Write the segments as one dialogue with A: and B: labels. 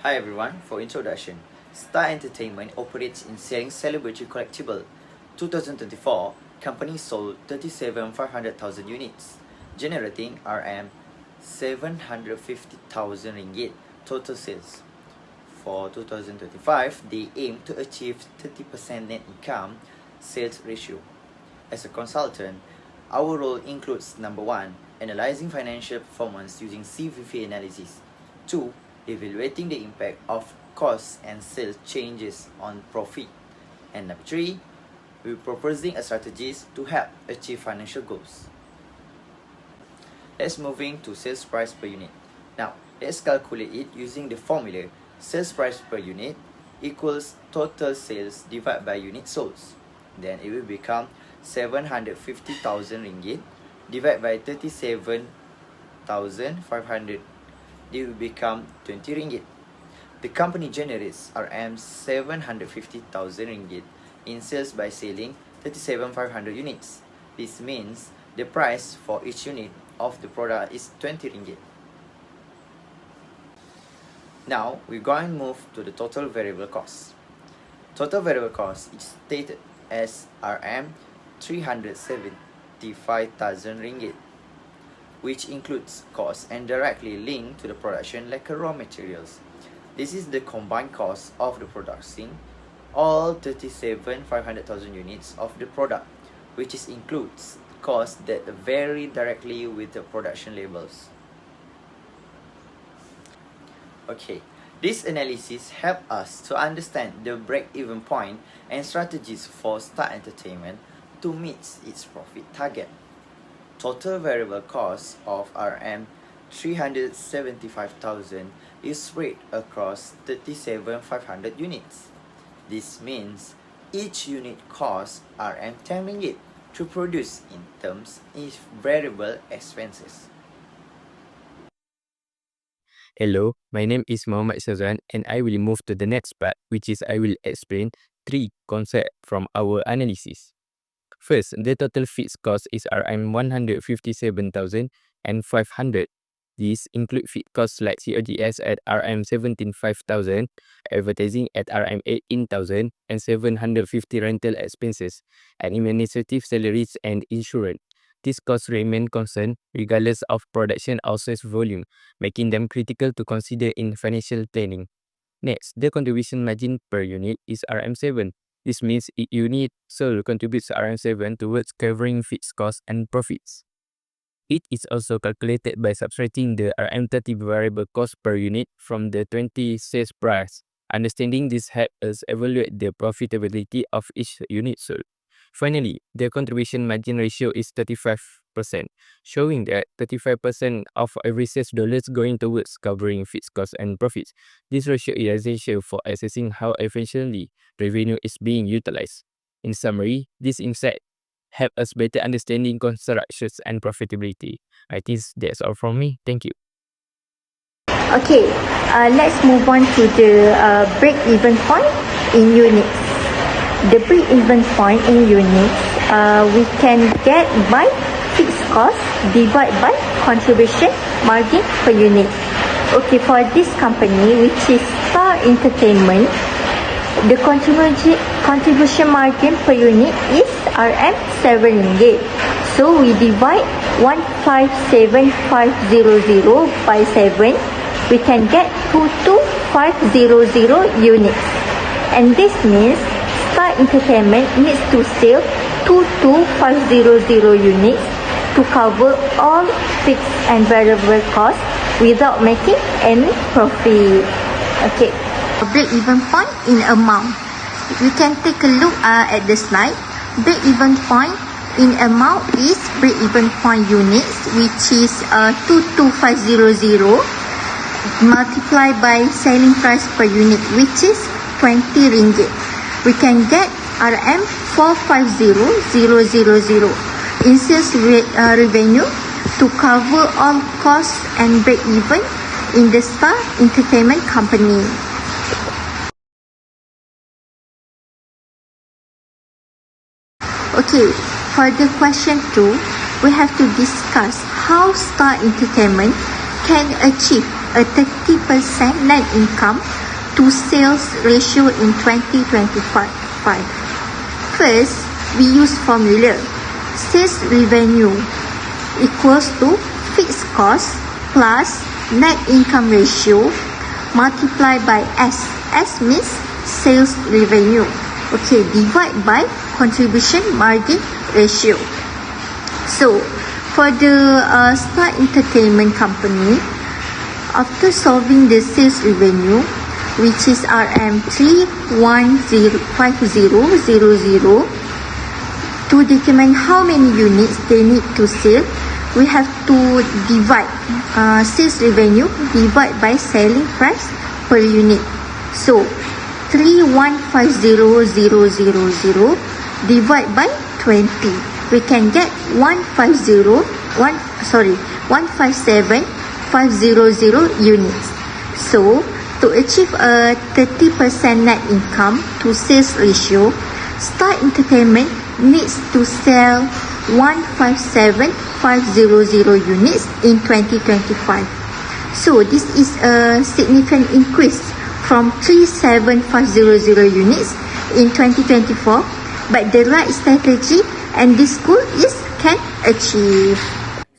A: Hi everyone, for introduction, Star Entertainment operates in selling celebrity collectible. 2024, company sold 37,500,000 units, generating Rm 750,000 ringgit total sales. For 2025, they aim to achieve 30% net income sales ratio. As a consultant, our role includes number 1, analyzing financial performance using CVP analysis. 2, evaluating the impact of cost and sales changes on profit. And number 3, we're proposing a strategies to help achieve financial goals. Let's move to sales price per unit. Now, let's calculate it using the formula sales price per unit equals total sales divided by unit sold. Then it will become 750,000 ringgit divided by 37,500. It will become 20 ringgit. The company generates Rm 750,000 ringgit in sales by selling 37,500 units. This means the price for each unit of the product is 20 ringgit. Now we're going to move to the total variable cost. Total variable cost is stated as Rm 375,000 ringgit, which includes costs and directly linked to the production like raw materials. This is the combined cost of the producing all 37,500,000 units of the product, which includes costs that vary directly with the production levels. Okay, this analysis helps us to understand the break-even point and strategies for Star Entertainment to meet its profit target. Total variable cost of Rm 375,000 is spread across 37,500 units. This means each unit costs Rm 10 ringgit to produce in terms of variable expenses.
B: Hello, my name is Muhammad Shazwan and I will move to the next part, which is I will explain 3 concepts from our analysis. First, the total fixed cost is Rm 157,500. These include fixed costs like COGS at Rm 17,500, advertising at Rm 18,000, and 750 rental expenses, and administrative salaries and insurance. These costs remain constant regardless of production or sales volume, making them critical to consider in financial planning. Next, the contribution margin per unit is Rm 7. This means each unit sold contributes Rm 7 towards covering fixed costs and profits. It is also calculated by subtracting the Rm 30 variable cost per unit from the 20 sales price. Understanding this helps us evaluate the profitability of each unit sold. Finally, the contribution margin ratio is 35%, showing that 35% of every sales dollars going towards covering fixed costs and profits. This ratio is essential for assessing how efficiently revenue is being utilized. In summary, this insight help us better understanding cost structures and profitability. I think that's all from me. Thank you.
C: Okay, let's move on to the break-even point in units. The break-even point in units we can get by fixed cost divided by contribution margin per unit. Okay, for this company, which is Star Entertainment, the contribution margin per unit is Rm 7 ringgit. So we divide 157,500 by 7. We can get 22,500 units. And this means Star Entertainment needs to sell 22,500 units to cover all fixed and variable costs without making any profit. Okay, break-even point in amount. We can take a look at the slide. Break-even point in amount is break-even point units, which is 22,500 multiplied by selling price per unit, which is 20 ringgit. We can get Rm 450,000 in sales revenue to cover all costs and break even in the Star Entertainment company. Okay, for the question 2, we have to discuss how Star Entertainment can achieve a 30% net income to sales ratio in 2025. First, we use formula. Sales revenue equals to fixed cost plus net income ratio multiplied by S. S means sales revenue. Okay, divide by contribution margin ratio. So, for the Star Entertainment Company, after solving the sales revenue, which is RM3105000, to determine how many units they need to sell, we have to divide sales revenue divide by selling price per unit. So 3150000 divide by 20, we can get 157,500 units. So to achieve a 30% net income to sales ratio, Star Entertainment needs to sell 157,500 units in 2025. So this is a significant increase from 37,500 units in 2024, but the right strategy and this goal can achieve.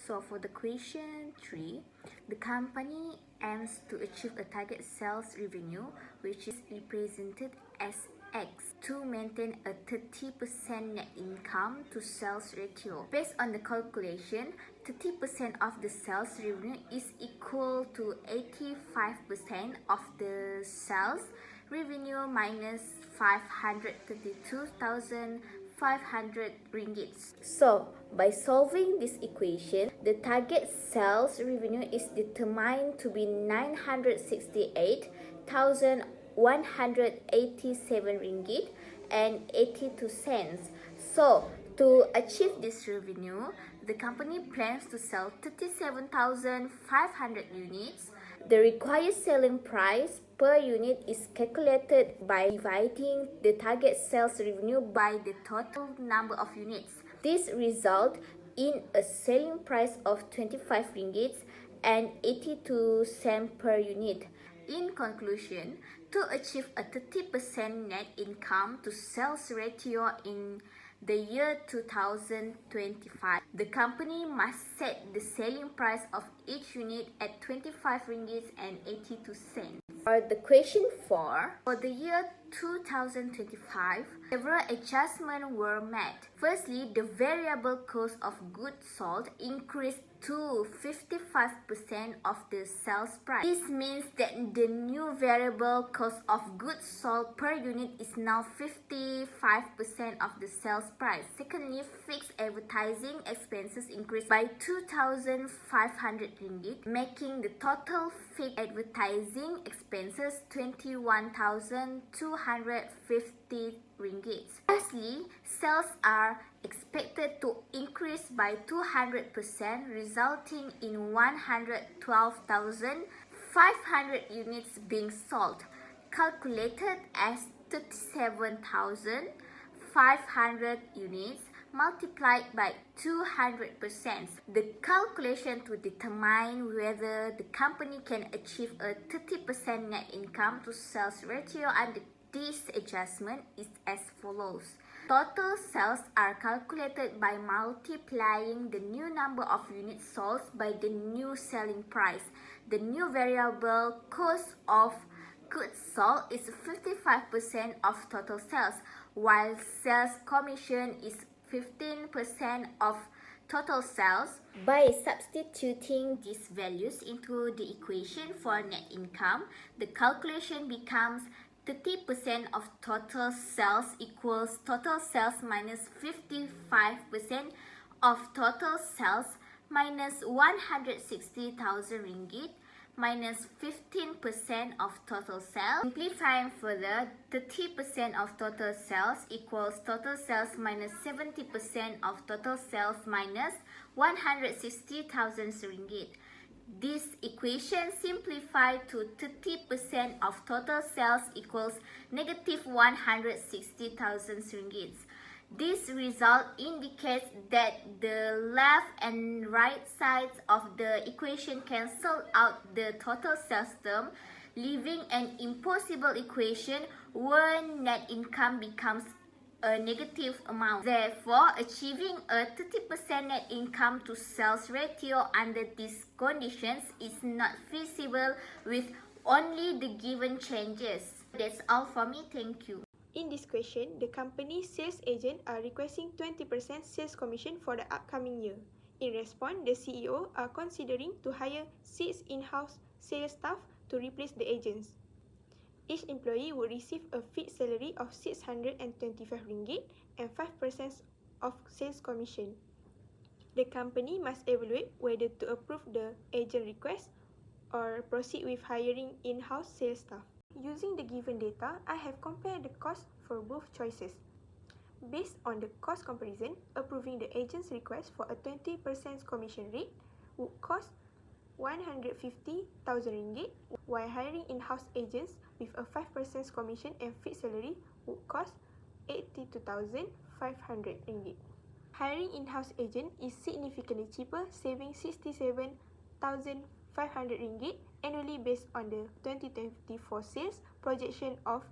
D: So for the question 3, the company aims to achieve a target sales revenue which is represented as X to maintain a 30% net income to sales ratio. Based on the calculation, 30% of the sales revenue is equal to 85% of the sales revenue minus 532,500 ringgit. So, by solving this equation, the target sales revenue is determined to be 968,187 ringgit and 82 cents. So, to achieve this revenue, the company plans to sell 37,500 units. The required selling price per unit is calculated by dividing the target sales revenue by the total number of units. This results in a selling price of 25 ringgit and 82 cents per unit. In conclusion, to achieve a 30% net income to sales ratio in the year 2025, the company must set the selling price of each unit at 25 ringgit and 82 cents. For the question 4, for the year 2025, several adjustments were made. Firstly, the variable cost of goods sold increased to 55% of the sales price. This means that the new variable cost of goods sold per unit is now 55% of the sales price. Secondly, fixed advertising expenses increased by 2,500 ringgit, making the total fixed advertising expenses 21,250 ringgit. Lastly, sales are expected to increase by 200%, resulting in 112,500 units being sold, calculated as 37,500 units multiplied by 200%. The calculation to determine whether the company can achieve a 30% net income to sales ratio under this adjustment is as follows. Total sales are calculated by multiplying the new number of units sold by the new selling price. The new variable cost of goods sold is 55% of total sales, while sales commission is 15% of total sales. By substituting these values into the equation for net income, the calculation becomes 30% of total sales equals total sales minus 55% of total sales minus 160,000 ringgit minus 15% of total sales. Simplifying further, 30% of total sales equals total sales minus 70% of total sales minus 160,000 ringgit. This equation simplified to 30% of total sales equals negative 160,000 ringgit. This result indicates that the left and right sides of the equation cancel out the total sales term, leaving an impossible equation when net income becomes a negative amount. Therefore, achieving a 30% net income to sales ratio under these conditions is not feasible with only the given changes. That's all for me. Thank you.
E: In this question, the company's sales agent are requesting 20% sales commission for the upcoming year. In response, the CEO are considering to hire 6 in-house sales staff to replace the agents. Each employee would receive a fixed salary of RM625 and 5% of sales commission. The company must evaluate whether to approve the agent request or proceed with hiring in-house sales staff. Using the given data, I have compared the cost for both choices. Based on the cost comparison, approving the agent's request for a 20% commission rate would cost RM150,000, while hiring in-house agents with a 5% commission and fixed salary would cost RM82,500. Hiring in-house agent is significantly cheaper, saving RM67,500 annually based on the 2024 sales projection of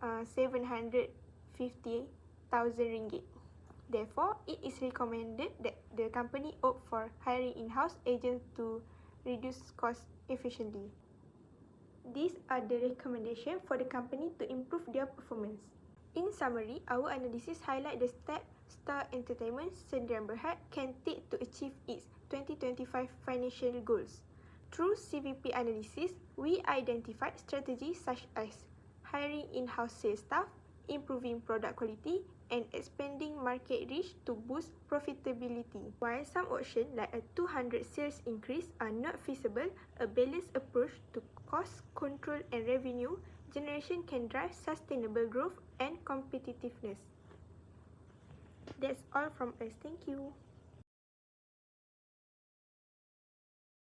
E: RM750,000. Therefore, it is recommended that the company opt for hiring in-house agents to reduce costs efficiently. These are the recommendations for the company to improve their performance. In summary, our analysis highlight the steps Star Entertainment Sdn Bhd can take to achieve its 2025 financial goals. Through CVP analysis, we identified strategies such as hiring in-house sales staff, improving product quality, and expanding market reach to boost profitability. While some options like a 200 sales increase are not feasible, a balanced approach to cost control and revenue generation can drive sustainable growth and competitiveness. That's all from us. Thank you.